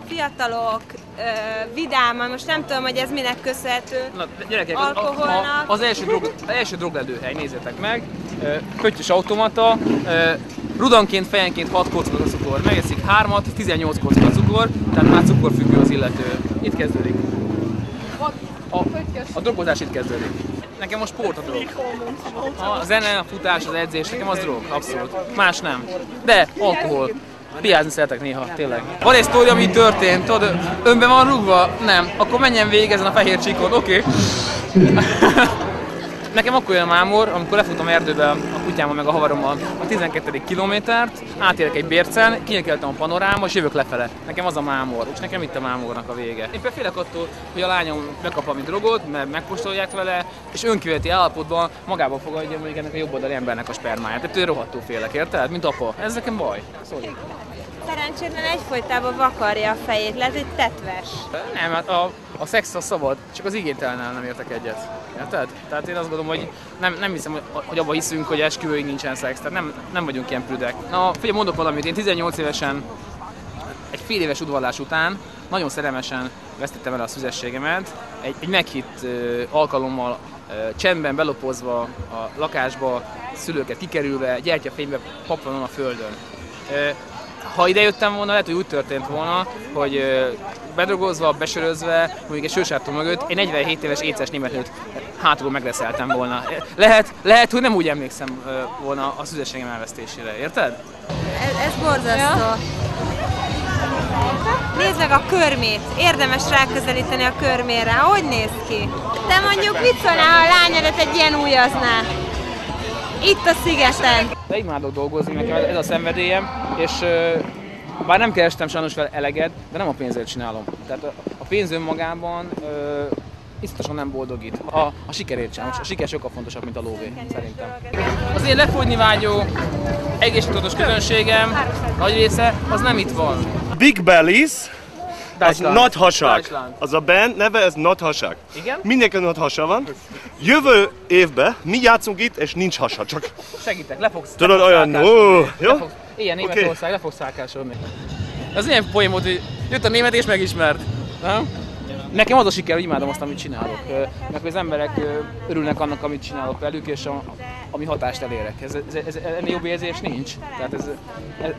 Fiatalok, vidáman, most nem tudom, hogy ez minek köszönhető. Na, gyerekek, alkoholnak. Az első drogledőhely, nézzétek meg. Pöttyös automata, rudanként, fejenként 6 kocka a cukor. Megeszik 3-at, 18 kocka a cukor, tehát már cukorfüggő az illető. Itt kezdődik. A drogozás itt kezdődik. Nekem a sport a drog. A zene, a futás, az edzés, nekem az drog, abszolút. Más nem. De alkohol. Piázni szeretek néha, tényleg. Van egy sztori, ami történt, tudod, önben van rúgva? Nem. Akkor menjen végig ezen a fehér csíkon, oké? Nekem akkor jön a mámor, amikor lefutom erdőbe a kutyámmal meg a havarommal a 12. kilométert, átérek egy bércen, kinyíkeltem a panoráma, és jövök lefele. Nekem az a mámor, és nekem itt a mámornak a vége. Én például félek attól, hogy a lányom megkap valami drogot, mert megkóstolják vele, és önkívületi állapotban magába fogadja mondjuk ennek a jobboldali embernek a spermáját. Tehát ő rohadtul félek, érted? Mint apa. Ez nekem baj. Sorry. Szerencsétlen egyfolytában vakarja a fejét, lehet, hogy tetves. Nem, hát a szex az szabad, csak az igénytelennel nem értek egyet. Érted? Tehát én azt gondolom, hogy nem hiszem, hogy abban hiszünk, hogy esküvőig nincsen szex, tehát nem vagyunk ilyen prüdek. Na, figyelj, mondok valamit, én 18 évesen, egy fél éves udvarlás után nagyon szerelmesen vesztettem el a szüzességemet, egy meghitt alkalommal csendben belopozva a lakásba, szülőket kikerülve, gyertyafénybe paplanon a földön. Ha idejöttem volna, lehet, hogy úgy történt volna, hogy bedrogozva, besörözve, mondjuk egy sősártó mögött, egy 47 éves éces német nőt hátulról megreszeltem volna. Lehet, hogy nem úgy emlékszem volna a szüzességem elvesztésére, érted? Ez borzasztó. Nézd meg a körmét, érdemes ráközelíteni a körmére. Hogy néz ki? Te mondjuk mit szólnál, ha a lányodat egy ilyen ujjazná? Itt a szigeten. De imádok dolgozni, nekem ez a szenvedélyem, és bár nem kerestem sajnos vele eleget, de nem a pénzért csinálom. Tehát a pénz önmagában iszonyatosan nem boldogít. A sikerért sem. A siker sokkal fontosabb, mint a lóvé, szerintem. Az én lefogyni vágyó, egészségtudatos közönségem nagy része, az nem itt van. Big Bellies, az nagy hasak. Deutschland. Az a band neve, ez nagy hasak. Igen? Mindenki nagy hasa van. Jövő évben mi játszunk itt, és nincs hasa, csak Segítek, le fogsz. tudod olyan, jó? Ilyen Németország, le fogsz szákásodni. Az ilyen poén volt, hogy jött a német és megismert. Nem? Nekem az a siker, hogy imádom azt, amit csinálok. Mert az emberek örülnek annak, amit csinálok velük, és ami hatást elérek. Ennél jobb érzés nincs. Tehát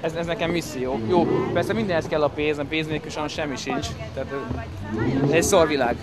ez nekem misszió. Jó, persze mindenhez kell a pénz nélkül sajnos semmi sincs. Tehát ez egy szarvilág.